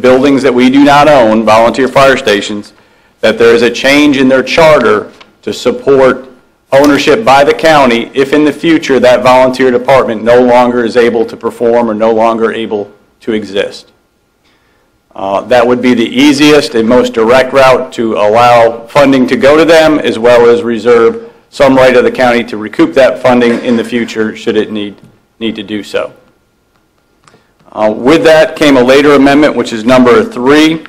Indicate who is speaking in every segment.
Speaker 1: buildings that we do not own, volunteer fire stations, that there is a change in their charter to support ownership by the county if in the future that volunteer department no longer is able to perform or no longer able to exist. That would be the easiest and most direct route to allow funding to go to them, as well as reserve some right of the county to recoup that funding in the future should it need to do so. With that came a later amendment, which is number 3.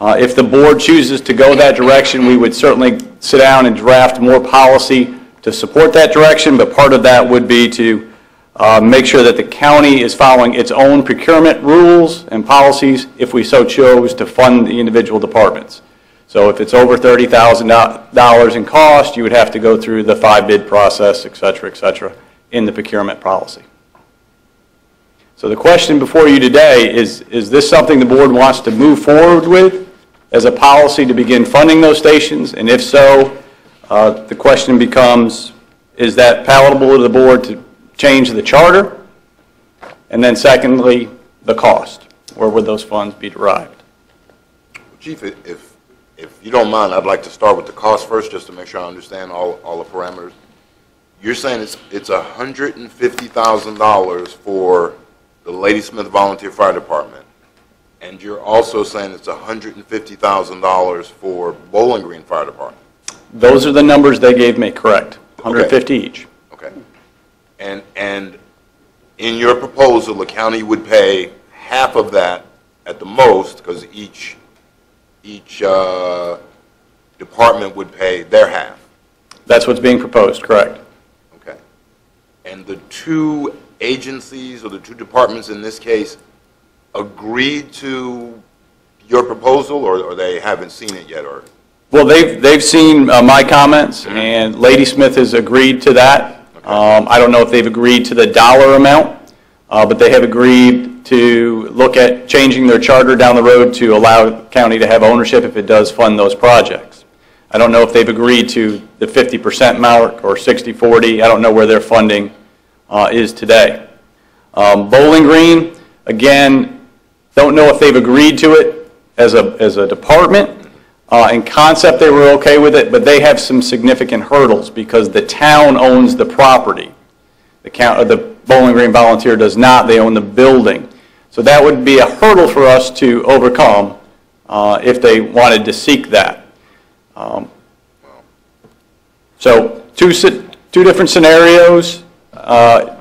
Speaker 1: If the board chooses to go that direction, we would certainly sit down and draft more policy to support that direction, but part of that would be to make sure that the county is following its own procurement rules and policies if we so chose to fund the individual departments. So if it's over $30,000 in cost, you would have to go through the 5-bid process, et cetera, in the procurement policy. So the question before you today is this something the board wants to move forward with as a policy to begin funding those stations? And if so, the question becomes, is that palatable to the board to change the charter? And then secondly, the cost. Where would those funds be derived?
Speaker 2: Chief, if you don't mind, I'd like to start with the cost first, just to make sure I understand all the parameters. You're saying it's $150,000 for the Ladysmith Volunteer Fire Department, and you're also saying it's $150,000 for Bowling Green Fire Department.
Speaker 1: Those are the numbers they gave me, correct? 150 each.
Speaker 2: Okay. And in your proposal, the county would pay half of that at the most, because each department would pay their half.
Speaker 1: That's what's being proposed, correct.
Speaker 2: Okay. And the two agencies, or the two departments in this case, agreed to your proposal, or they haven't seen it yet? Or well,
Speaker 1: they've seen my comments, and Ladysmith has agreed to that. Okay. I don't know if they've agreed to the dollar amount, but they have agreed to look at changing their charter down the road to allow the county to have ownership if it does fund those projects. I don't know if they've agreed to the 50% mark or 60-40. I don't know where their funding is today. Bowling Green, again, don't know if they've agreed to it as a department. In concept, they were okay with it, but they have some significant hurdles because the town owns the property. The Bowling Green Volunteer does not. They own the building. So that would be a hurdle for us to overcome if they wanted to seek that. So two different scenarios.
Speaker 2: Okay.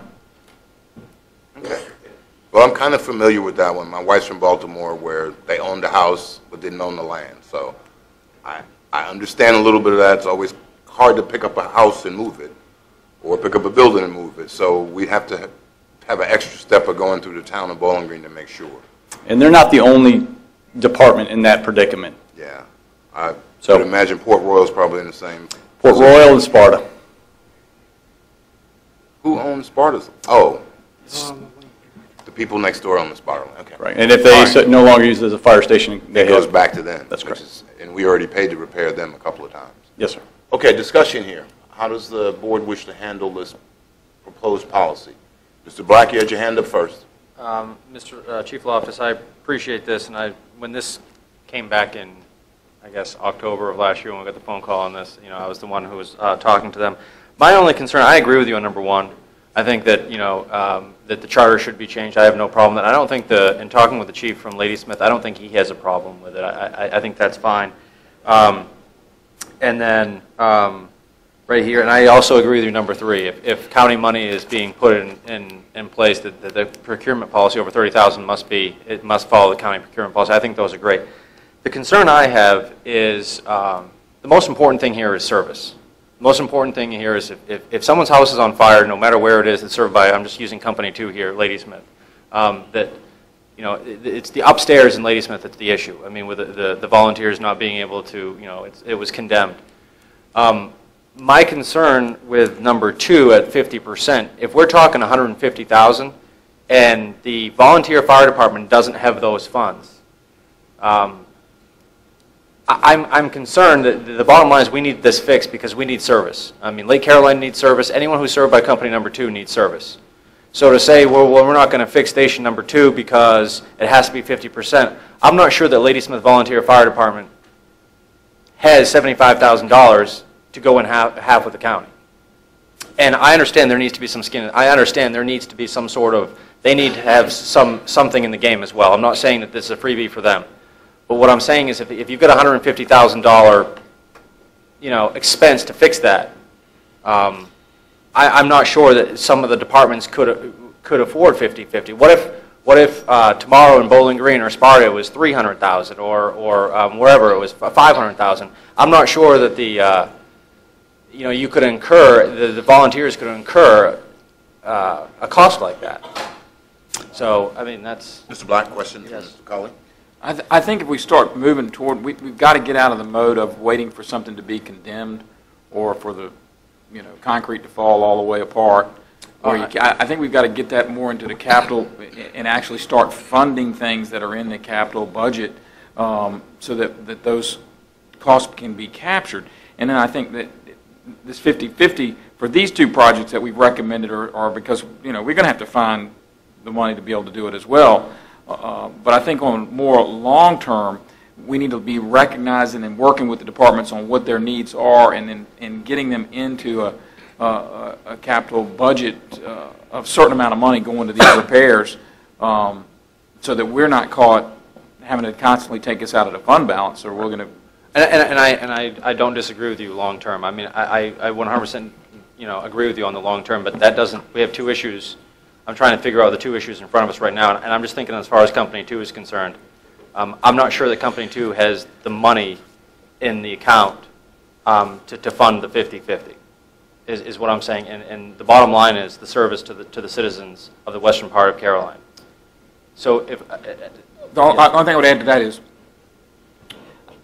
Speaker 2: Well, I'm kind of familiar with that one. My wife's from Baltimore, where they owned the house but didn't own the land. So I understand a little bit of that. It's always hard to pick up a house and move it, or pick up a building and move it. So we have to have an extra step of going through the town of Bowling Green to make sure.
Speaker 1: And they're not the only department in that predicament.
Speaker 2: Yeah. I would imagine Port Royal's probably in the same.
Speaker 1: Port Royal and Sparta.
Speaker 2: Who owns Sparta's? Oh. The people next door own the Sparta. Okay.
Speaker 1: Right. And if they no longer use it as a fire station,
Speaker 2: it goes back to them.
Speaker 1: That's correct.
Speaker 2: And we already paid to repair them a couple of times.
Speaker 1: Yes, sir.
Speaker 2: Okay, discussion here. How does the board wish to handle this proposed policy? Mr. Black, you had your hand up first.
Speaker 3: Mr. Chief Loftus, I appreciate this, and when this came back in, I guess, October of last year when we got the phone call on this, I was the one who was talking to them. My only concern, I agree with you on number one. I think that, that the charter should be changed. I have no problem with that. I don't think in talking with the chief from Ladysmith, I don't think he has a problem with it. I think that's fine. And then right here, and I also agree with you number three. If county money is being put in place, that the procurement policy over $30,000 must follow the county procurement policy. I think those are great. The concern I have is the most important thing here is service. The most important thing here is if someone's house is on fire, no matter where it is, it's served by, I'm just using company 2 here, Ladysmith, that it's the upstairs in Ladysmith that's the issue. I mean, with the volunteers not being able to, it was condemned. My concern with number 2 at 50%, if we're talking $150,000 and the volunteer fire department doesn't have those funds, I'm concerned that the bottom line is we need this fixed because we need service. I mean, Lake Caroline needs service. Anyone who's served by company number 2 needs service. So to say, well, we're not going to fix station number 2 because it has to be 50%, I'm not sure that Ladysmith Volunteer Fire Department has $75,000 to go in half with the county. And I understand there needs to be some skin. I understand there needs to be some sort of, they need to have something in the game as well. I'm not saying that this is a freebie for them. But what I'm saying is if you've got a $150,000 expense to fix that, I'm not sure that some of the departments could afford 50-50. What if tomorrow in Bowling Green or Sparta it was $300,000 or wherever it was $500,000? I'm not sure that you could incur, the volunteers could incur a cost like that. So, I mean, that's...
Speaker 2: Mr. Black, question?
Speaker 3: Yes.
Speaker 2: Mr. Colley?
Speaker 4: I think if we start moving toward, we've got to get out of the mode of waiting for something to be condemned or for the, concrete to fall all the way apart. I think we've got to get that more into the capital and actually start funding things that are in the capital budget so that those costs can be captured. And then I think that this 50-50 for these two projects that we've recommended are because, we're going to have to find the money to be able to do it as well. But I think on more long term, we need to be recognizing and working with the departments on what their needs are and getting them into a capital budget of a certain amount of money going to these repairs so that we're not caught having to constantly take us out of the fund balance, or we're going to...
Speaker 3: And I don't disagree with you long term. I mean, I 100% agree with you on the long term, but that doesn't, we have two issues. I'm trying to figure out the two issues in front of us right now, and I'm just thinking as far as Company 2 is concerned. I'm not sure that Company 2 has the money in the account to fund the 50-50, is what I'm saying. And the bottom line is the service to the citizens of the western part of Caroline. So if...
Speaker 4: The only thing I would add to that is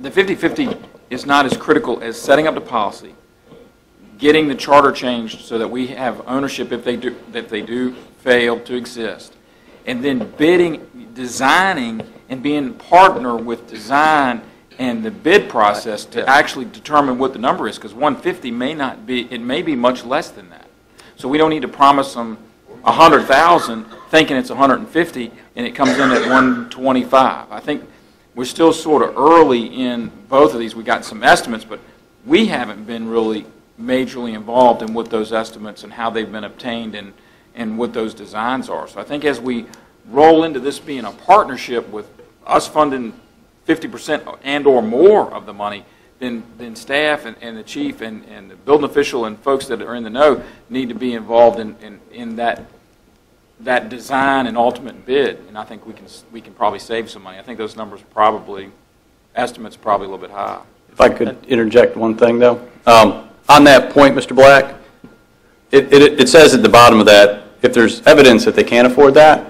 Speaker 4: the 50-50 is not as critical as setting up the policy, getting the charter changed so that we have ownership if they do fail to exist, and then bidding, designing, and being partner with design and the bid process to actually determine what the number is, because 150 may not be, it may be much less than that. So we don't need to promise them 100,000 thinking it's 150 and it comes in at 125. I think we're still sort of early in both of these. We got some estimates, but we haven't been really majorly involved in what those estimates and how they've been obtained and what those designs are. So I think as we roll into this being a partnership with us funding 50% and or more of the money, then staff and the chief and the building official and folks that are in the know need to be involved in that design and ultimate bid. And I think we can probably save some money. I think those numbers estimates probably a little bit high.
Speaker 1: If I could interject one thing, though. On that point, Mr. Black, it says at the bottom of that, if there's evidence that they can't afford that,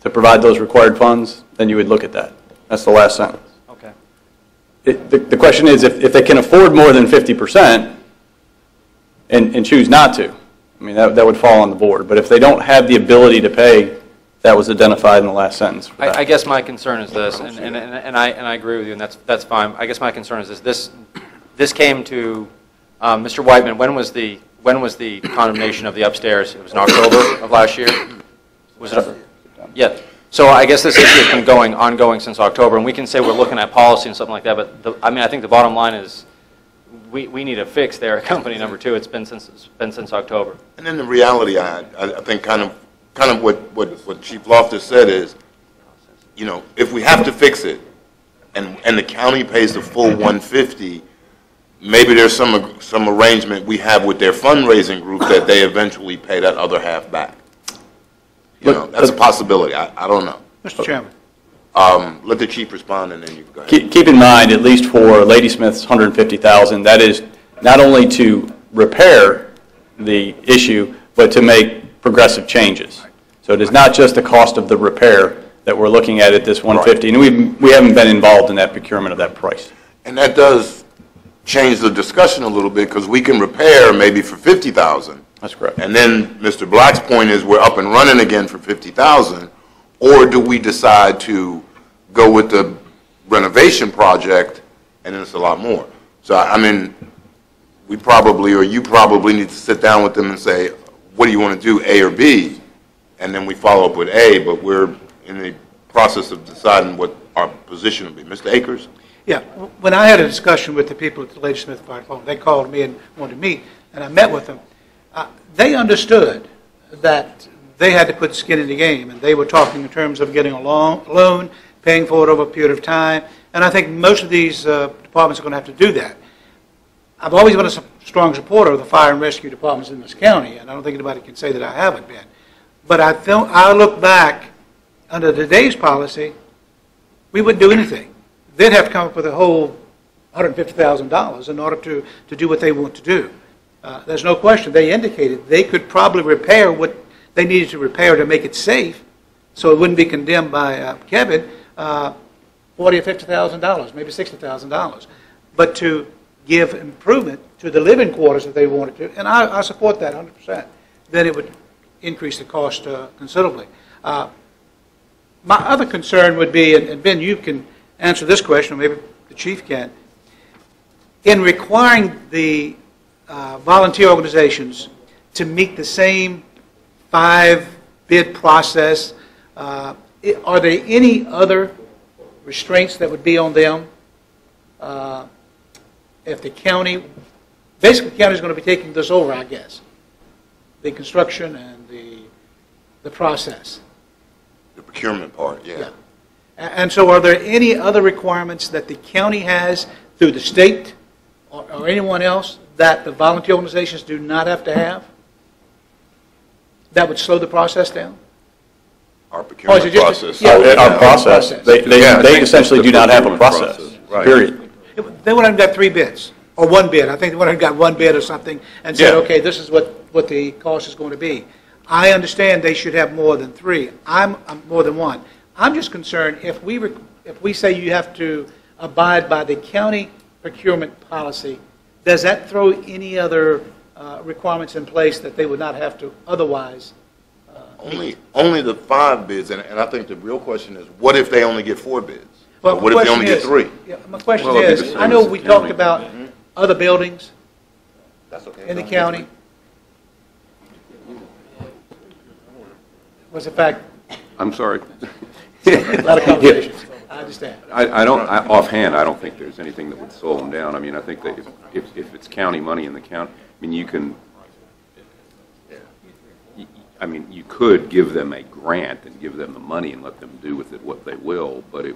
Speaker 1: to provide those required funds, then you would look at that. That's the last sentence.
Speaker 3: Okay.
Speaker 1: The question is, if they can afford more than 50% and choose not to, I mean, that would fall on the board. But if they don't have the ability to pay, that was identified in the last sentence.
Speaker 3: I guess my concern is this, and I agree with you, and that's fine. I guess my concern is this came to Mr. Whiteman. When was the condemnation of the upstairs? It was in October of last year. Was it? Yeah. So I guess this issue has been ongoing since October, and we can say we're looking at policy and something like that. But I think the bottom line is we need a fix there at Company Number 2. It's been since October.
Speaker 2: And then the reality, I think, kind of what Chief Loftus said is, if we have to fix it, and the county pays the full 150, maybe there's some arrangement we have with their fundraising group that they eventually pay that other half back. That's a possibility. I don't know.
Speaker 5: Mr. Chairman.
Speaker 2: Let the chief respond, and then you can go ahead.
Speaker 1: Keep in mind, at least for Ladysmith's $150,000, that is not only to repair the issue, but to make progressive changes. So it is not just the cost of the repair that we're looking at this 150, and we haven't been involved in that procurement of that price.
Speaker 2: And that does change the discussion a little bit, because we can repair maybe for $50,000.
Speaker 1: That's correct.
Speaker 2: And then Mr. Black's point is we're up and running again for $50,000, or do we decide to go with the renovation project, and then it's a lot more. So, I mean, we probably, or you probably need to sit down with them and say, what do you want to do, A or B? And then we follow up with A, but we're in the process of deciding what our position will be. Mr. Akers?
Speaker 5: Yeah, when I had a discussion with the people at the Lady Smith Fire Department, they called me and wanted to meet, and I met with them. They understood that they had to put skin in the game, and they were talking in terms of getting a loan, paying for it over a period of time, and I think most of these departments are going to have to do that. I've always been a strong supporter of the fire and rescue departments in this county, and I don't think anybody can say that I haven't been. But I look back, under today's policy, we wouldn't do anything. They'd have to come up with a whole $150,000 in order to do what they want to do. There's no question. They indicated they could probably repair what they needed to repair to make it safe, so it wouldn't be condemned by Kevin, $40,000 or $50,000, maybe $60,000. But to give improvement to the living quarters that they wanted to, and I support that 100%, then it would increase the cost considerably. My other concern would be, and Ben, you can answer this question, or maybe the chief can, in requiring the volunteer organizations to meet the same 5-bid process, are there any other restraints that would be on them if the county, basically the county is going to be taking this over, I guess, the construction and the process.
Speaker 2: The procurement part, yeah.
Speaker 5: And so are there any other requirements that the county has through the state or anyone else that the volunteer organizations do not have to have that would slow the process down?
Speaker 2: Our procurement process.
Speaker 1: Our process. They essentially do not have a process, period.
Speaker 5: They would have got 3 bids, or 1 bid. I think they would have got 1 bid or something and said, okay, this is what the cost is going to be. I understand they should have more than 3. I'm more than 1. I'm just concerned if we say you have to abide by the county procurement policy, does that throw any other requirements in place that they would not have to otherwise?
Speaker 2: Only the 5 bids, and I think the real question is, what if they only get 4 bids?
Speaker 5: Well,
Speaker 2: or what if they only get 3?
Speaker 5: Yeah, my question is, I know we talked about other buildings in the county. Was in fact
Speaker 6: I'm sorry.
Speaker 5: a lot of conversations. I understand.
Speaker 6: Offhand, I don't think there's anything that would slow them down. I mean, I think that if it's county money in the county, I mean, you could give them a grant and give them the money and let them do with it what they will, but it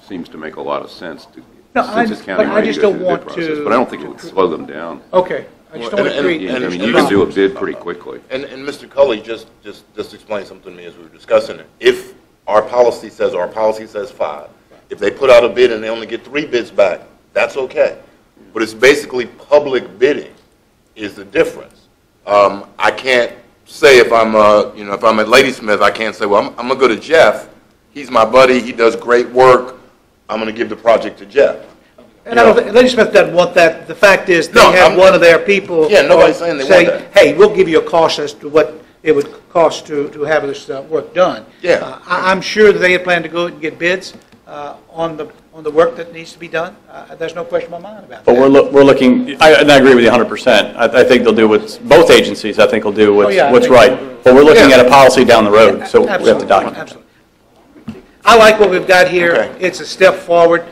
Speaker 6: seems to make a lot of sense to, since it's county money, to go through the bid process. But I don't think it would slow them down.
Speaker 5: Okay. I just don't agree.
Speaker 6: I mean, you can do a bid pretty quickly.
Speaker 2: And Mr. Culley just explained something to me as we were discussing it. If our policy says 5, if they put out a bid and they only get 3 bids back, that's okay. But it's basically public bidding is the difference. I can't say if I'm at Ladysmith, I can't say, well, I'm going to go to Jeff. He's my buddy. He does great work. I'm going to give the project to Jeff.
Speaker 5: And I don't think, Ladysmith doesn't want that. The fact is, they have one of their people
Speaker 2: nobody's saying they want that.
Speaker 5: Hey, we'll give you a cost as to what it would cost to have this work done.
Speaker 2: Yeah.
Speaker 5: I'm sure that they had planned to go and get bids on the work that needs to be done. There's no question in my mind about that.
Speaker 1: But we're looking, and I agree with you 100%. I think they'll do both agencies, I think, will do what's right. But we're looking at a policy down the road, so we have to document.
Speaker 5: Absolutely. I like what we've got here.
Speaker 2: Okay.
Speaker 5: It's a step forward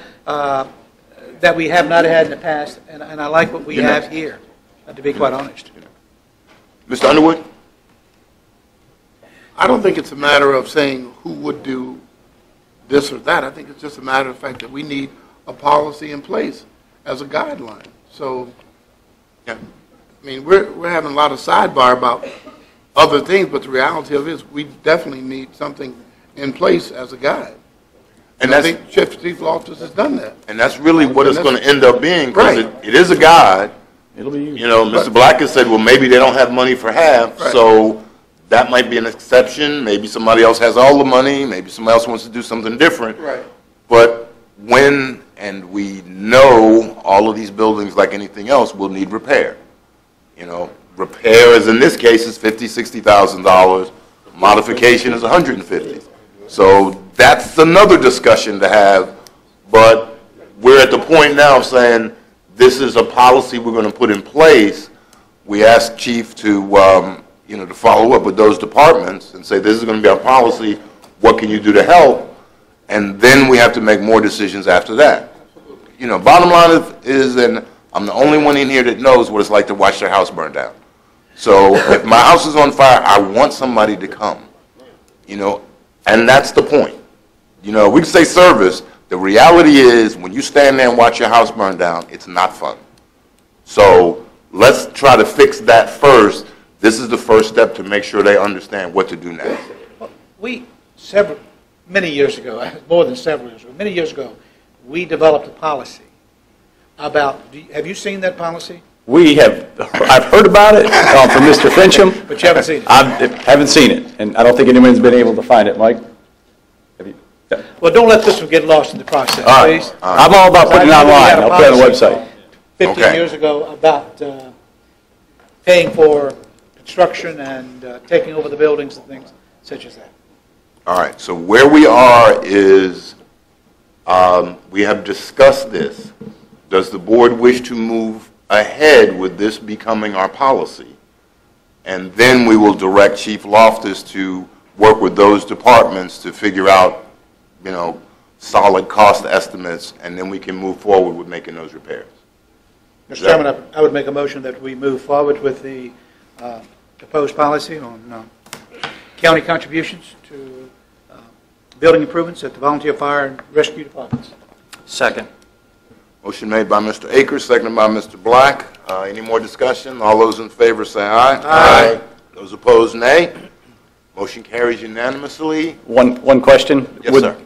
Speaker 5: that we have not had in the past, and I like what we have here, to be quite honest.
Speaker 2: Mr. Underwood?
Speaker 7: I don't think it's a matter of saying who would do this or that. I think it's just a matter of the fact that we need a policy in place as a guideline. So, I mean, we're having a lot of sidebar about other things, but the reality of it is we definitely need something in place as a guide. And I think Chief Loftus has done that.
Speaker 2: And that's really what it's going to end up being, because it is a guide.
Speaker 1: It'll be used.
Speaker 2: Mr. Black has said, well, maybe they don't have money for half, so that might be an exception. Maybe somebody else has all the money. Maybe somebody else wants to do something different.
Speaker 7: Right.
Speaker 2: But and we know all of these buildings, like anything else, will need repair. Repair, as in this case, is $50,000, $60,000. Modification is $150,000. So that's another discussion to have, but we're at the point now of saying this is a policy we're going to put in place. We asked Chief to to follow up with those departments and say, this is going to be our policy, what can you do to help? And then we have to make more decisions after that. Bottom line is, and I'm the only one in here that knows what it's like to watch their house burn down. So if my house is on fire, I want somebody to come, and that's the point. We can say service. The reality is, when you stand there and watch your house burn down, it's not fun. So let's try to fix that first. This is the first step to make sure they understand what to do next.
Speaker 5: Well, many years ago, more than several years ago, many years ago, we developed a policy about, have you seen that policy?
Speaker 1: I've heard about it from Mr. Fincham.
Speaker 5: But you haven't seen it?
Speaker 1: I haven't seen it, and I don't think anyone's been able to find it, Mike. Have you? Yeah.
Speaker 5: Well, don't let this one get lost in the process,
Speaker 1: All right.
Speaker 5: please.
Speaker 1: I'm all about putting it online. I'll put it on the website.
Speaker 5: 15 years ago about paying for construction and taking over the buildings and things such as that.
Speaker 2: All right, so where we are is we have discussed this. Does the board wish to move ahead with this becoming our policy? And then we will direct Chief Loftus to work with those departments to figure out, solid cost estimates, and then we can move forward with making those repairs.
Speaker 5: Mr. Chairman, I would make a motion that we move forward with the proposed policy on county contributions to building improvements at the volunteer fire and rescue departments.
Speaker 3: Second.
Speaker 2: Motion made by Mr. Akers, seconded by Mr. Black. Any more discussion? All those in favor say aye. Aye. Those opposed, nay. Motion carries unanimously.
Speaker 1: One question.
Speaker 2: Yes, sir.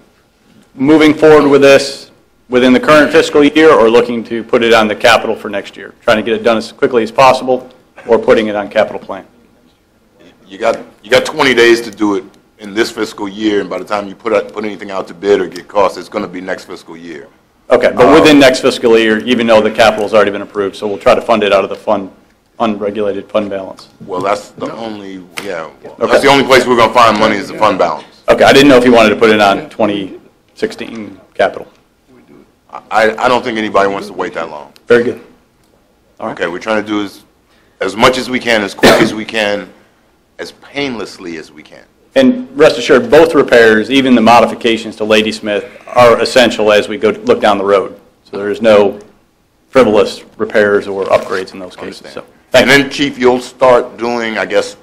Speaker 1: Moving forward with this within the current fiscal year, or looking to put it on the capital for next year? Trying to get it done as quickly as possible, or putting it on capital plan?
Speaker 2: You got 20 days to do it in this fiscal year, and by the time you put anything out to bid or get costs, it's going to be next fiscal year.
Speaker 1: Okay, but within next fiscal year, even though the capital's already been approved, so we'll try to fund it out of the unregulated fund balance.
Speaker 2: Well, that's the only, that's the only place we're going to find money is the fund balance.
Speaker 1: Okay, I didn't know if you wanted to put it on 2016 capital.
Speaker 2: I don't think anybody wants to wait that long.
Speaker 1: Very good. All right.
Speaker 2: Okay, we're trying to do as much as we can, as quick as we can, as painlessly as we can.
Speaker 1: And rest assured, both repairs, even the modifications to Ladysmith, are essential as we go look down the road. So there is no frivolous repairs or upgrades in those cases. So,
Speaker 2: and then, Chief, you'll start doing, I guess,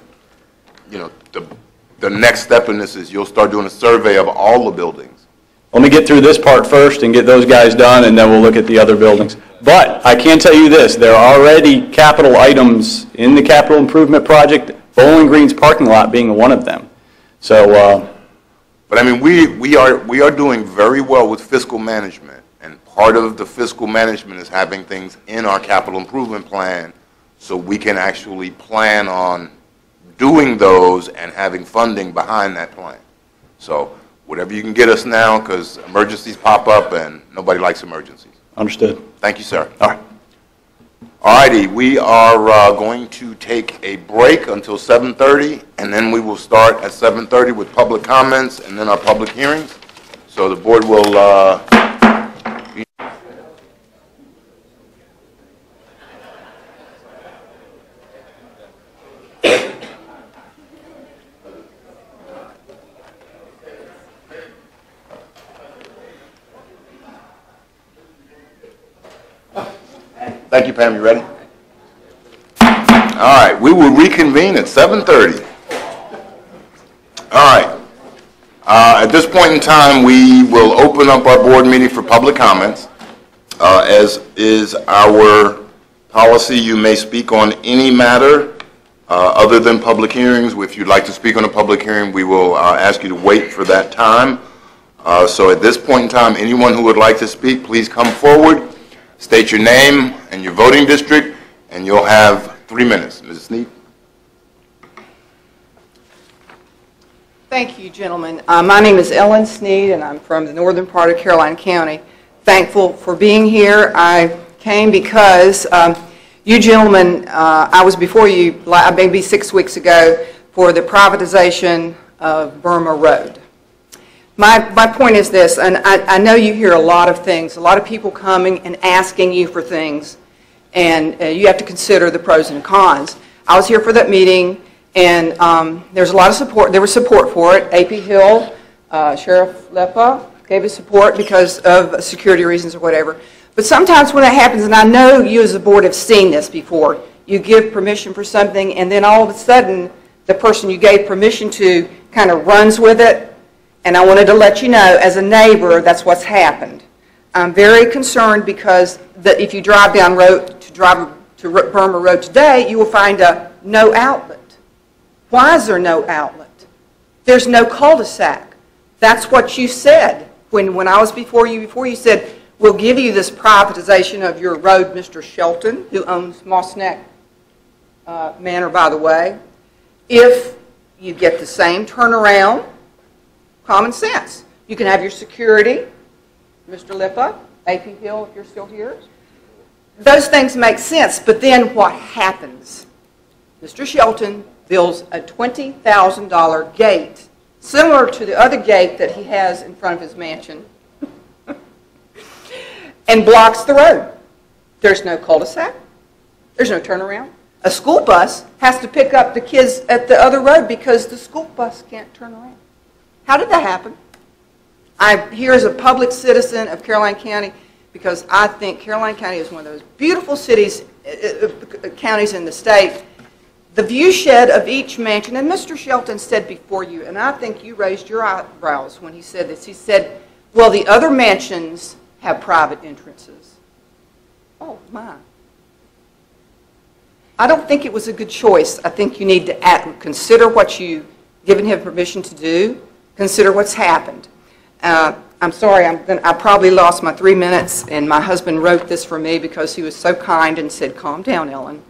Speaker 2: the next step in this is you'll start doing a survey of all the buildings.
Speaker 1: Let me get through this part first and get those guys done, and then we'll look at the other buildings. But I can tell you this, there are already capital items in the capital improvement project, Bowling Green's parking lot being one of them. So,
Speaker 2: but I mean, we are doing very well with fiscal management, and part of the fiscal management is having things in our capital improvement plan so we can actually plan on doing those and having funding behind that plan. So whatever you can get us now, because emergencies pop up and nobody likes emergencies.
Speaker 1: understood.
Speaker 2: Thank you, sir.
Speaker 1: All right.
Speaker 2: All righty, we are going to take a break until 7:30, and then we will start at 7:30 with public comments and then our public hearings. So the board will Thank you, Pam. You ready? All right. We will reconvene at 7:30. All right. At this point in time, we will open up our board meeting for public comments. As is our policy, you may speak on any matter other than public hearings. If you'd like to speak on a public hearing, we will ask you to wait for that time. So at this point in time, anyone who would like to speak, please come forward. State your name and your voting district, and you'll have 3 minutes. Mrs. Snead.
Speaker 8: Thank you, gentlemen. My name is Ellen Snead, and I'm from the northern part of Caroline County. Thankful for being here. I came because you gentlemen, I was before you maybe 6 weeks ago for the privatization of Burma Road. My point is this, and I know you hear a lot of things, a lot of people coming and asking you for things, and you have to consider the pros and cons. I was here for that meeting, And there's a lot of support. There was support for it. AP Hill, Sheriff Lepa gave us support because of security reasons or whatever. But sometimes when that happens, and I know you as a board have seen this before, you give permission for something, and then all of a sudden, the person you gave permission to kind of runs with it. And I wanted to let you know, as a neighbor, that's what's happened. I'm very concerned because if you drive down to Burma Road today, you will find a no outlet. Why is there no outlet? There's no cul-de-sac. That's what you said when I was before you said, we'll give you this privatization of your road, Mr. Shelton, who owns Moss Neck Manor, by the way, if you get the same turnaround, common sense. You can have your security, Mr. Lipa, AP Hill, if you're still here. Those things make sense, but then what happens? Mr. Shelton builds a $20,000 gate, similar to the other gate that he has in front of his mansion, and blocks the road. There's no cul-de-sac. There's no turnaround. A school bus has to pick up the kids at the other road because the school bus can't turn around. How did that happen? I'm here as a public citizen of Caroline County because I think Caroline County is one of those beautiful cities, counties in the state. The view shed of each mansion, and Mr. Shelton said before you, and I think you raised your eyebrows when he said this. He said, well, the other mansions have private entrances. Oh, my. I don't think it was a good choice. I think you need to consider what you've given him permission to do, consider what's happened. I'm sorry, I probably lost my 3 minutes, and my husband wrote this for me because he was so kind and said, calm down, Ellen.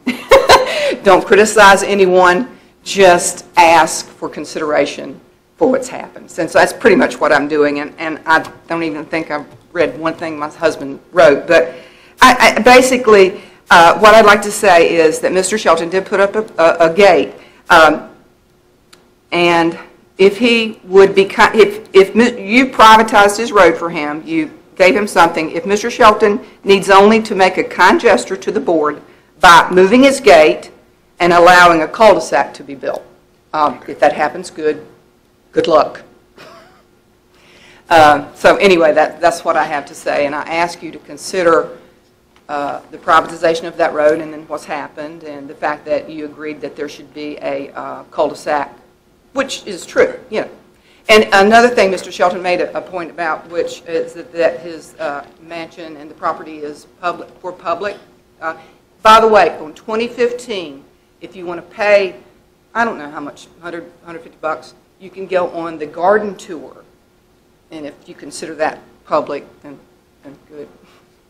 Speaker 8: Don't criticize anyone, just ask for consideration for what's happened. And so that's pretty much what I'm doing, and I don't even think I've read one thing my husband wrote. But basically, what I'd like to say is that Mr. Shelton did put up a gate, and if he would be, if you privatized his road for him, you gave him something, if Mr. Shelton needs only to make a kind gesture to the board by moving his gate and allowing a cul-de-sac to be built. If that happens, good luck. So anyway, that's what I have to say, and I ask you to consider the privatization of that road and then what's happened and the fact that you agreed that there should be a cul-de-sac, which is true, you know. And another thing Mr. Shelton made a point about, which is that his mansion and the property is public. By the way, on 2015, if you want to pay, I don't know how much, 100, 150 bucks, you can go on the garden tour. And if you consider that public, then good.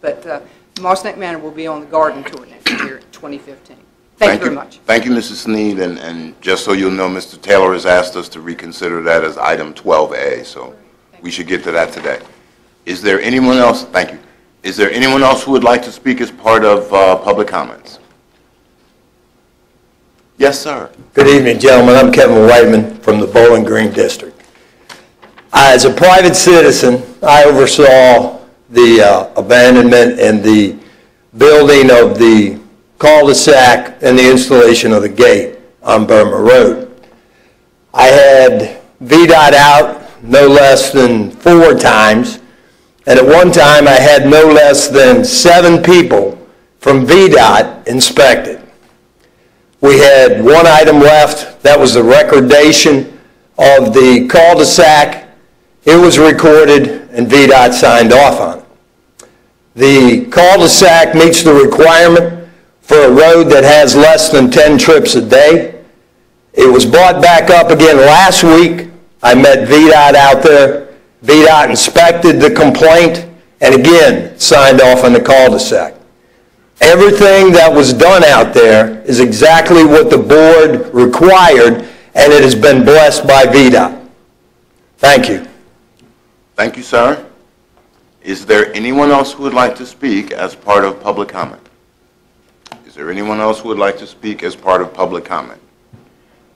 Speaker 8: But Moss Neck Manor will be on the garden tour next year, 2015. Thank you very much.
Speaker 2: Thank you, Mrs. Sneed, and just so you'll know, Mr. Taylor has asked us to reconsider that as item 12A, so we should get to that today. Is there anyone else? Thank you. Is there anyone else who would like to speak as part of public comments? Yes, sir.
Speaker 9: Good evening, gentlemen. I'm Kevin Whiteman from the Bowling Green District. As a private citizen, I oversaw the abandonment and the building of the cul-de-sac and the installation of the gate on Burma Road. I had VDOT out no less than 4 times, and at one time I had no less than 7 people from VDOT inspected. We had one item left, that was the recordation of the cul-de-sac. It was recorded and VDOT signed off on it. The cul-de-sac meets the requirement for a road that has less than 10 trips a day. It was brought back up again last week. I met VDOT out there. VDOT inspected the complaint and again signed off on the cul-de-sac. Everything that was done out there is exactly what the board required, and it has been blessed by VDOT. Thank you.
Speaker 2: Thank you, sir. Is there anyone else who would like to speak as part of public comment? Is there anyone else who would like to speak as part of public comment?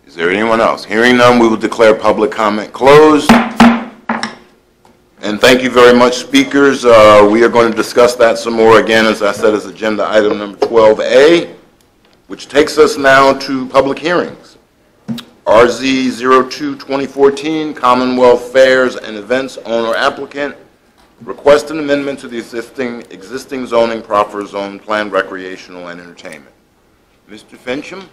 Speaker 2: Is there anyone else? Hearing none, we will declare public comment closed. And thank you very much, speakers. We are going to discuss that some more again, as I said, as agenda item number 12A, which takes us now to public hearings. RZ02-2014, Commonwealth Fairs and Events owner applicant, request an amendment to the existing zoning proffer zone plan recreational and entertainment. Mr. Fincham?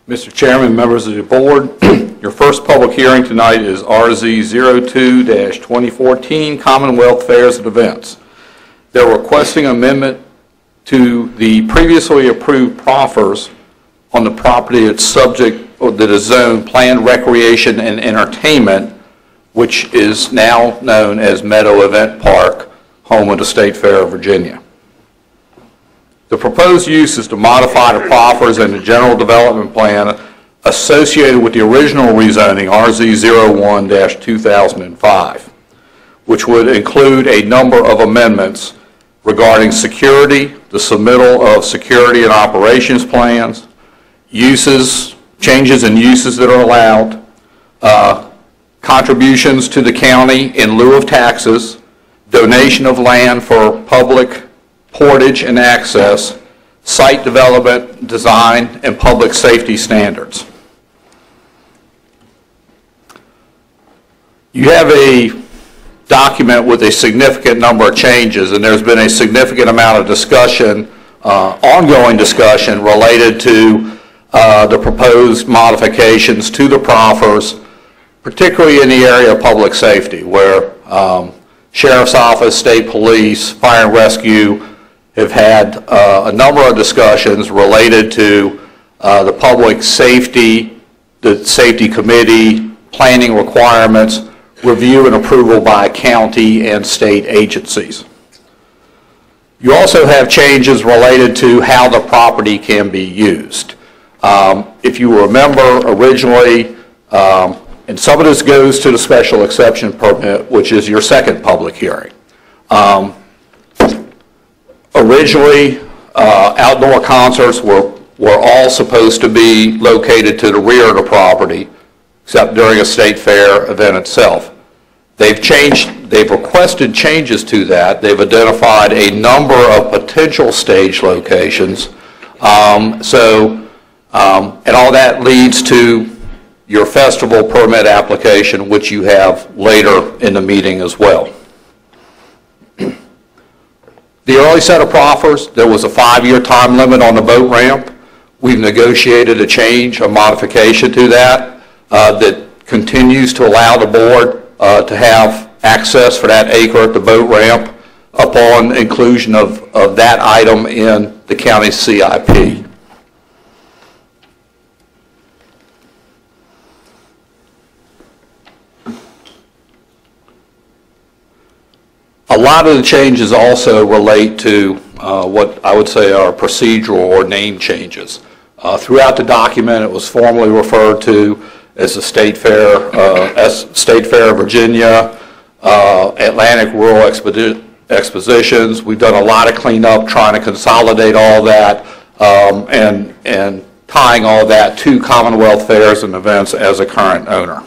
Speaker 10: Mr. Chairman, members of the board, your first public hearing tonight is RZ02-2014 Commonwealth Fairs and Events. They're requesting amendment to the previously approved proffers on the property that's subject or that is zoned planned recreation and entertainment, which is now known as Meadow Event Park, home of the State Fair of Virginia. The proposed use is to modify the proffers and the general development plan associated with the original rezoning RZ01-2005, which would include a number of amendments regarding security, the submittal of security and operations plans, uses, changes in uses that are allowed, contributions to the county in lieu of taxes, donation of land for public portage and access, site development, design, and public safety standards. You have a document with a significant number of changes, and there's been a significant amount of discussion, ongoing discussion related to the proposed modifications to the proffers, particularly in the area of public safety, where Sheriff's Office, State Police, Fire and Rescue have had a number of discussions related to the public safety, the safety committee, planning requirements, review and approval by county and state agencies. You also have changes related to how the property can be used. If you remember originally, and some of this goes to the special exception permit, which is your second public hearing. Originally, outdoor concerts were all supposed to be located to the rear of the property, except during a state fair event itself. They've requested changes to that. They've identified a number of potential stage locations. And all that leads to your festival permit application, which you have later in the meeting as well. The early set of proffers, there was a 5-year time limit on the boat ramp. We've negotiated a change, a modification to that, that continues to allow the board to have access for that acre at the boat ramp upon inclusion of that item in the county's CIP. A lot of the changes also relate to what I would say are procedural or name changes. Throughout the document, it was formally referred to as the State Fair of Virginia, Atlantic Rural Expositions. We've done a lot of cleanup trying to consolidate all that and tying all that to Commonwealth Fairs and Events as a current owner.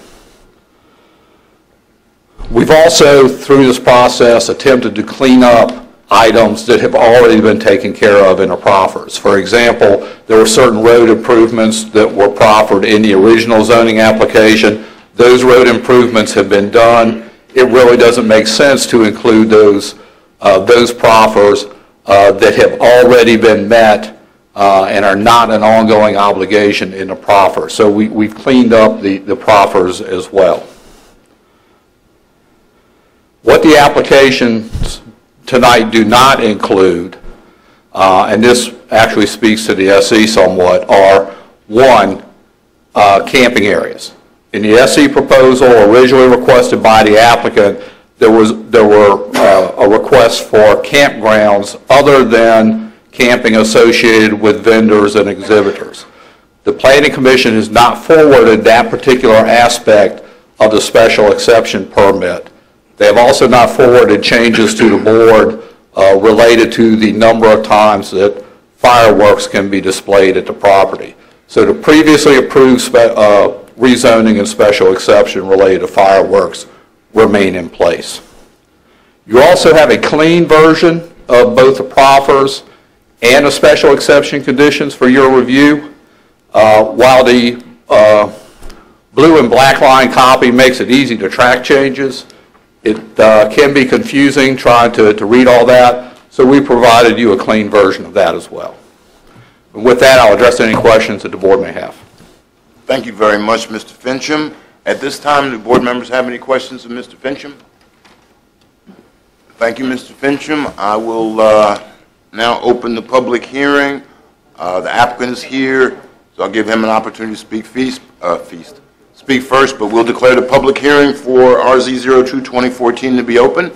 Speaker 10: We've also, through this process, attempted to clean up items that have already been taken care of in the proffers. For example, there were certain road improvements that were proffered in the original zoning application. Those road improvements have been done. It really doesn't make sense to include those proffers that have already been met and are not an ongoing obligation in the proffer. So we've cleaned up the proffers as well. What the applications tonight do not include, and this actually speaks to the SE somewhat, are one, camping areas. In the SE proposal originally requested by the applicant, there were a request for campgrounds other than camping associated with vendors and exhibitors. The Planning Commission has not forwarded that particular aspect of the special exception permit. They have also not forwarded changes to the board related to the number of times that fireworks can be displayed at the property. So the previously approved rezoning and special exception related to fireworks remain in place. You also have a clean version of both the proffers and the special exception conditions for your review. While the blue and black line copy makes it easy to track changes, it can be confusing trying to read all that, so we provided you a clean version of that as well. And with that, I'll address any questions that the board may have.
Speaker 2: Thank you very much, Mr. Fincham. At this time, do board members have any questions of Mr. Fincham? Thank you, Mr. Fincham. I will now open the public hearing. The applicant is here, so I'll give him an opportunity to speak first, but we'll declare the public hearing for RZ02-2014 to be open.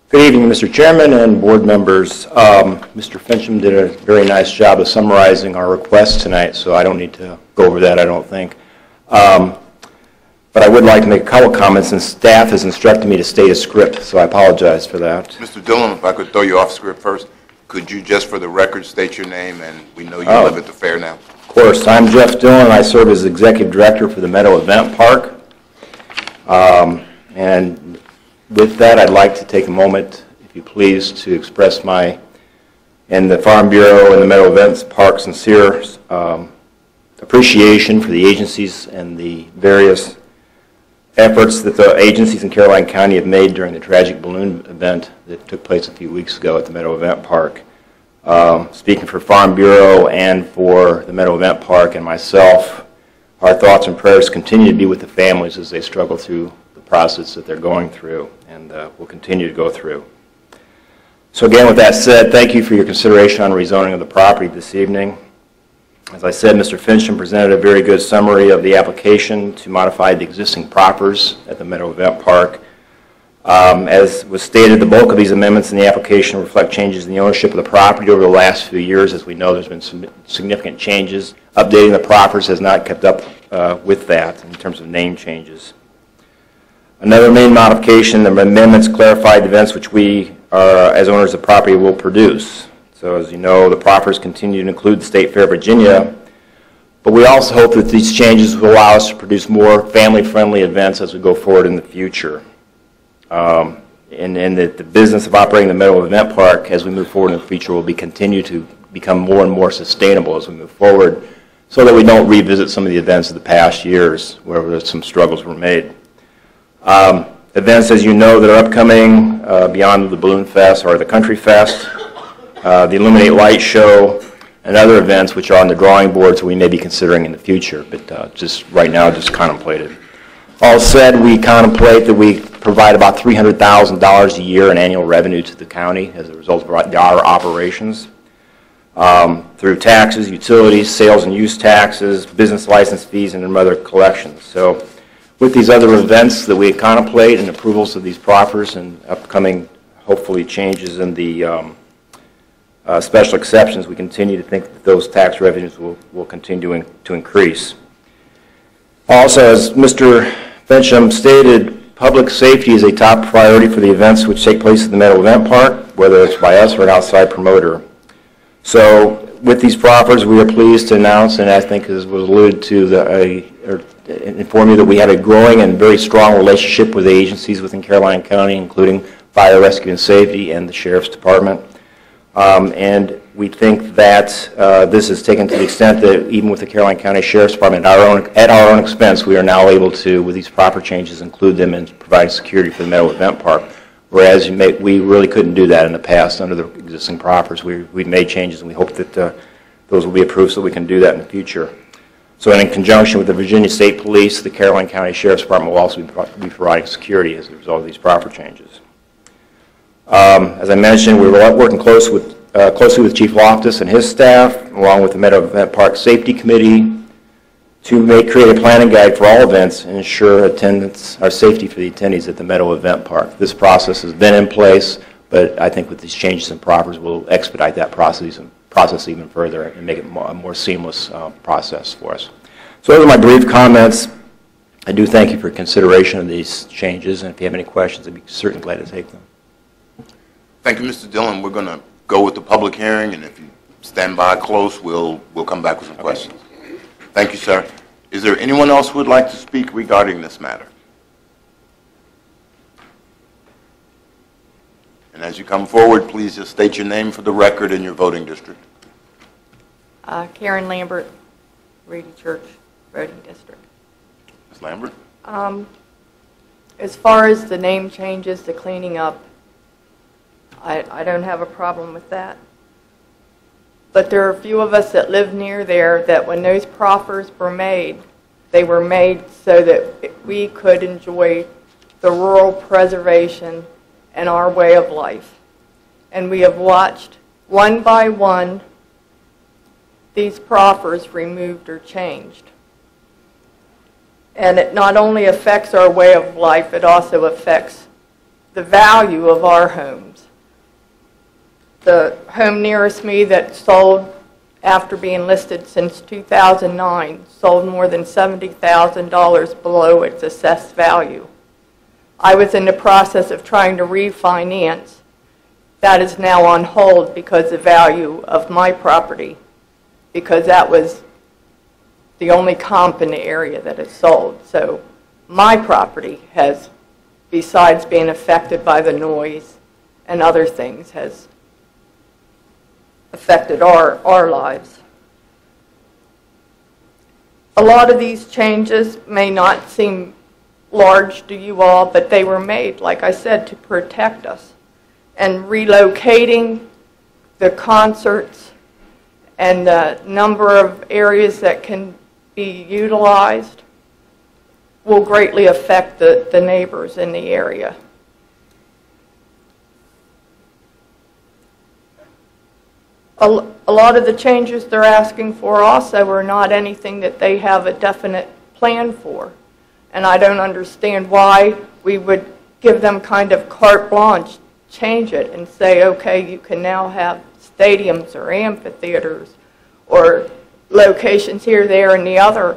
Speaker 11: Good evening, Mr. Chairman and board members. Mr. Fincham did a very nice job of summarizing our request tonight, so I don't need to go over that, I don't think. But I would like to make a couple comments, and staff has instructed me to state a script, so I apologize for that.
Speaker 2: Mr. Dillon, if I could throw you off script first, could you just for the record state your name, and we know you live at the fair now?
Speaker 11: Of course. I'm Jeff Dillon, and I serve as Executive Director for the Meadow Event Park. And with that, I'd like to take a moment, if you please, to express my, and the Farm Bureau and the Meadow Events Park, sincere appreciation for the agencies and the various efforts that the agencies in Caroline County have made during the tragic balloon event that took place a few weeks ago at the Meadow Event Park. Speaking for Farm Bureau and for the Meadow Event Park and myself, our thoughts and prayers continue to be with the families as they struggle through the process that they're going through and will continue to go through. So again, with that said, thank you for your consideration on rezoning of the property this evening. As I said, Mr. Fincham presented a very good summary of the application to modify the existing proffers at the Meadow Event Park. As was stated, the bulk of these amendments in the application reflect changes in the ownership of the property over the last few years. As we know, there's been some significant changes. Updating the proffers has not kept up with that in terms of name changes. Another main modification, the amendments clarified the events which we, as owners of the property, will produce. So as you know, the proffers continue to include the State Fair of Virginia, but we also hope that these changes will allow us to produce more family-friendly events as we go forward in the future. And that the business of operating the Meadow Event Park as we move forward in the future will continue to become more and more sustainable as we move forward so that we don't revisit some of the events of the past years where some struggles were made. Events, as you know, that are upcoming beyond the Balloon Fest are the Country Fest, the Illuminate Light Show, and other events which are on the drawing boards we may be considering in the future, but just right now, just contemplated. All said, we contemplate that we provide about $300,000 a year in annual revenue to the county as a result of our operations through taxes, utilities, sales and use taxes, business license fees, and other collections. So with these other events that we contemplate and approvals of these proffers and upcoming, hopefully, changes in the special exceptions, we continue to think that those tax revenues will continue to increase. Also, as Mr. Fincham stated, public safety is a top priority for the events which take place at the Meadow Event Park, whether it's by us or an outside promoter. So with these proffers, we are pleased to announce, and I think as was alluded to, inform you that we have a growing and very strong relationship with the agencies within Caroline County, including Fire, Rescue, and Safety and the Sheriff's Department. And we think that this is taken to the extent that even with the Caroline County Sheriff's Department, at our own expense, we are now able to, with these proper changes, include them in providing security for the Meadow Event Park. Whereas we really couldn't do that in the past under the existing proffers. We've made changes, and we hope that those will be approved so we can do that in the future. So in conjunction with the Virginia State Police, the Caroline County Sheriff's Department will also be providing security as a result of these proffer changes. As I mentioned, we're working closely with Chief Loftus and his staff, along with the Meadow Event Park Safety Committee, to create a planning guide for all events and ensure attendance or safety for the attendees at the Meadow Event Park. This process has been in place, but I think with these changes in proffers, we'll expedite that process even further and make it a more seamless process for us. So those are my brief comments. I do thank you for consideration of these changes, and if you have any questions, I'd be certainly glad to take them.
Speaker 2: Thank you, Mr. Dillon. We're going to go with the public hearing, and if you stand by close. We'll come back with some questions. Thank you, sir. Is there anyone else who would like to speak regarding this matter? And as you come forward, please just state your name for the record and your voting district.
Speaker 12: Karen Lambert, Reedy Church voting district.
Speaker 2: Ms. Lambert?
Speaker 12: As far as the name changes, the cleaning up, I don't have a problem with that. But there are a few of us that live near there that when those proffers were made, they were made so that we could enjoy the rural preservation and our way of life. And we have watched one by one these proffers removed or changed. And it not only affects our way of life, it also affects the value of our homes. The home nearest me that sold after being listed since 2009 sold more than $70,000 below its assessed value. I was in the process of trying to refinance. That is now on hold because the value of my property, because that was the only comp in the area that is sold. So my property has, besides being affected by the noise and other things, has affected our lives. A lot of these changes may not seem large to you all, but they were made, like I said, to protect us. And relocating the concerts and the number of areas that can be utilized will greatly affect the neighbors in the area. A lot of the changes they're asking for also are not anything that they have a definite plan for. And I don't understand why we would give them kind of carte blanche, change it and say, okay, you can now have stadiums or amphitheaters or locations here, there, and the other,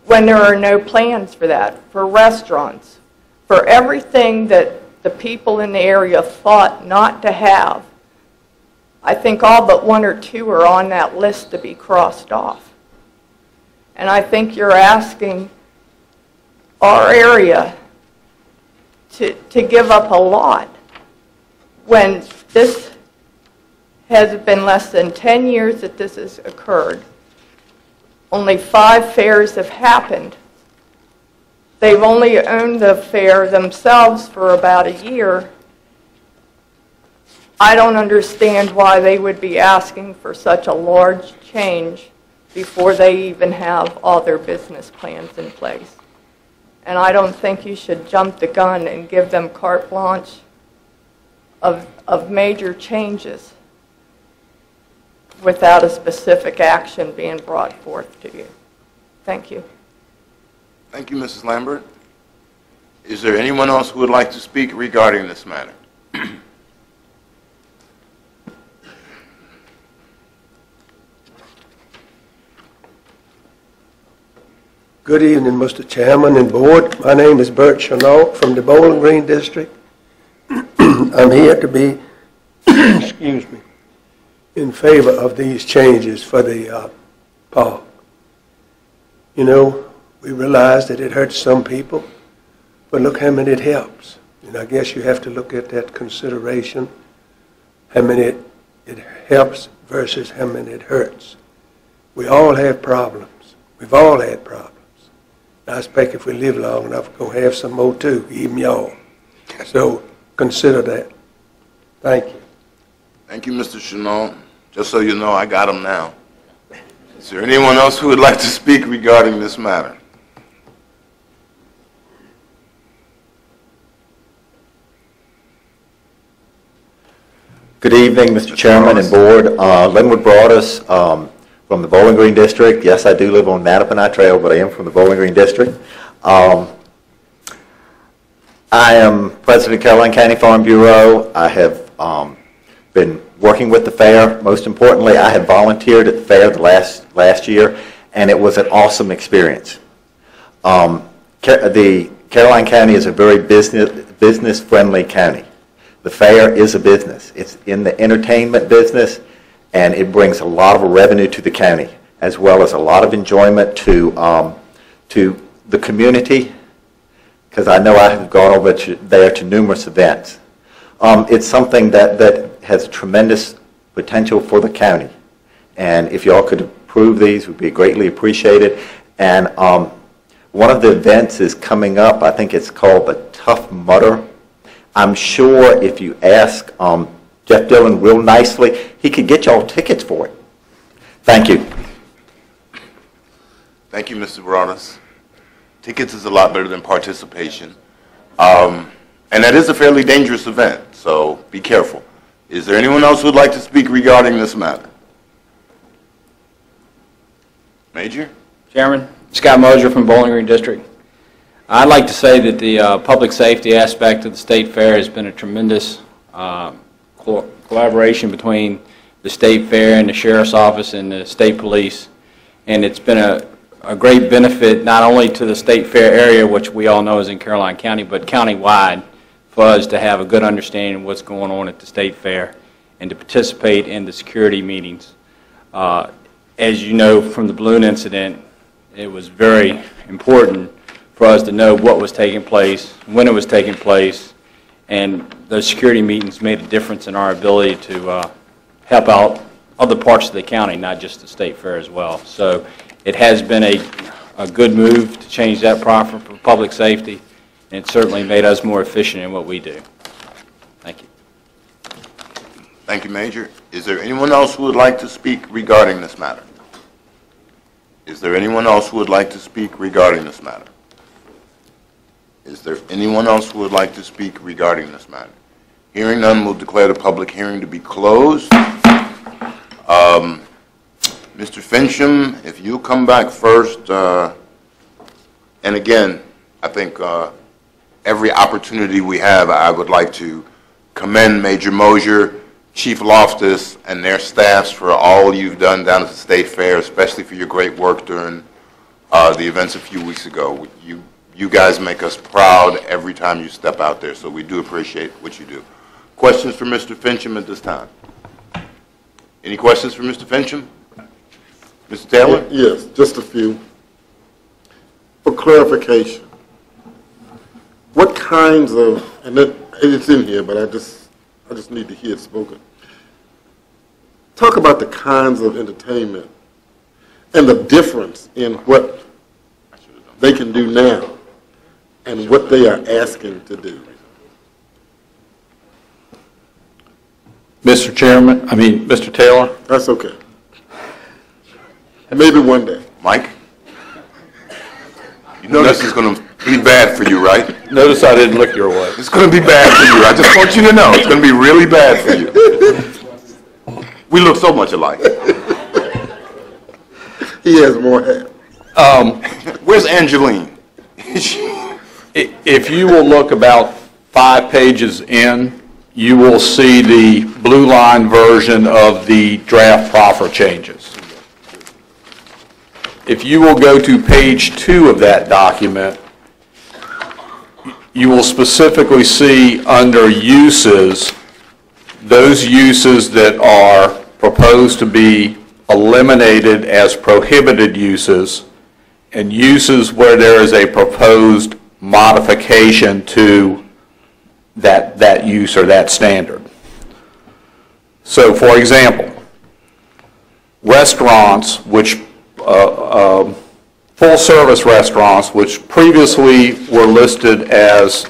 Speaker 12: when there are no plans for that, for restaurants, for everything that the people in the area fought not to have. I think all but one or two are on that list to be crossed off. And I think you're asking our area to give up a lot when this has been less than 10 years that this has occurred. Only 5 fairs have happened. They've only owned the fair themselves for about a year. I don't understand why they would be asking for such a large change before they even have all their business plans in place. And I don't think you should jump the gun and give them carte blanche of major changes without a specific action being brought forth to you. Thank you.
Speaker 2: Thank you, Mrs. Lambert. Is there anyone else who would like to speak regarding this matter?
Speaker 13: Good evening, Mr. Chairman and Board. My name is Bert Chenault from the Bowling Green District. I'm here to be, excuse me, in favor of these changes for the park. You know, we realize that it hurts some people, but look how many it helps. And I guess you have to look at that consideration, how many it helps versus how many it hurts. We all have problems. We've all had problems. I expect if we live long enough, we're going to have some more too, even y'all. So consider that. Thank you.
Speaker 2: Thank you, Mr. Chenault. Just so you know, I got them now. Is there anyone else who would like to speak regarding this matter?
Speaker 14: Good evening, Mr. Chairman and Board. Linwood Broadus from the Bowling Green District. Yes, I do live on Mattaponi Trail, but I am from the Bowling Green District. I am president of Caroline County Farm Bureau. I have been working with the fair. Most importantly, I have volunteered at the fair the last year, and it was an awesome experience. The Caroline County is a very business-friendly county. The fair is a business. It's in the entertainment business, and it brings a lot of revenue to the county, as well as a lot of enjoyment to the community, because I know I have gone over there to numerous events. It's something that has tremendous potential for the county, and if you all could approve these, it would be greatly appreciated. And one of the events is coming up. I think it's called the Tough Mudder. I'm sure if you ask Jeff Dillon real nicely, he could get y'all tickets for it. Thank you.
Speaker 2: Thank you, Mr. Broadus. Tickets is a lot better than participation. And that is a fairly dangerous event, so be careful. Is there anyone else who would like to speak regarding this matter? Major?
Speaker 15: Chairman, Scott Moser from Bowling Green District. I'd like to say that the public safety aspect of the State Fair has been a tremendous collaboration between the State Fair and the Sheriff's Office and the State Police, and it's been a great benefit not only to the State Fair area, which we all know is in Caroline County, but countywide for us to have a good understanding of what's going on at the State Fair and to participate in the security meetings. As you know from the balloon incident, it was very important for us to know what was taking place, when it was taking place, and those security meetings made a difference in our ability to help out other parts of the county, not just the State Fair as well. So it has been a good move to change that profit for public safety, and it certainly made us more efficient in what we do. Thank you.
Speaker 2: Thank you, Major. Is there anyone else who would like to speak regarding this matter? Is there anyone else who would like to speak regarding this matter? Is there anyone else who would like to speak regarding this matter? Hearing none, we'll declare the public hearing to be closed. Mr. Fincham, if you come back first, and again, I think every opportunity we have, I would like to commend Major Mosier, Chief Loftus, and their staffs for all you've done down at the State Fair, especially for your great work during the events a few weeks ago. You guys make us proud every time you step out there, so we do appreciate what you do. Questions for Mr. Fincham at this time? Any questions for Mr. Fincham? Mr. Taylor?
Speaker 7: Yes, just a few. For clarification, what kinds of, and it's in here, but I just need to hear it spoken. Talk about the kinds of entertainment and the difference in what they can do now and what they are asking to do.
Speaker 10: Mr. Chairman, Mr. Taylor?
Speaker 7: That's okay. Maybe one day.
Speaker 2: Mike? You know this is going to be bad for you, right?
Speaker 10: Notice I didn't look your way.
Speaker 2: It's going to be bad for you. I just want you to know it's going to be really bad for you. We look so much alike.
Speaker 7: He has more hair.
Speaker 2: Where's Angeline?
Speaker 10: If you will look about 5 pages in, you will see the blue line version of the draft proffer changes. If you will go to page 2 of that document, you will specifically see under uses, those uses that are proposed to be eliminated as prohibited uses, and uses where there is a proposed modification to that use or that standard. So, for example, restaurants, which full-service restaurants, which previously were listed as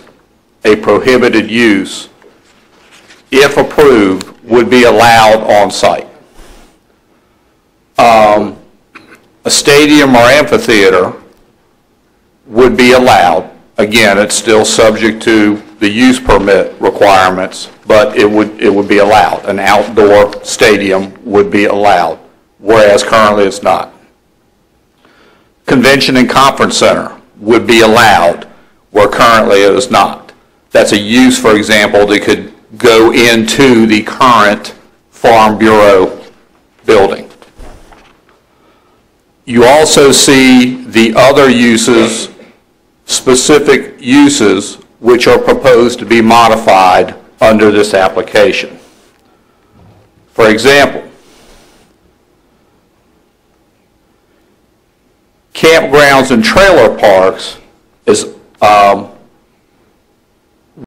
Speaker 10: a prohibited use, if approved, would be allowed on site. A stadium or amphitheater would be allowed. Again, it's still subject to the use permit requirements, but it would be allowed. An outdoor stadium would be allowed, whereas currently it's not. Convention and conference center would be allowed, where currently it is not. That's a use, for example, that could go into the current Farm Bureau building. You also see the other uses, specific uses, which are proposed to be modified under this application. For example, campgrounds and trailer parks is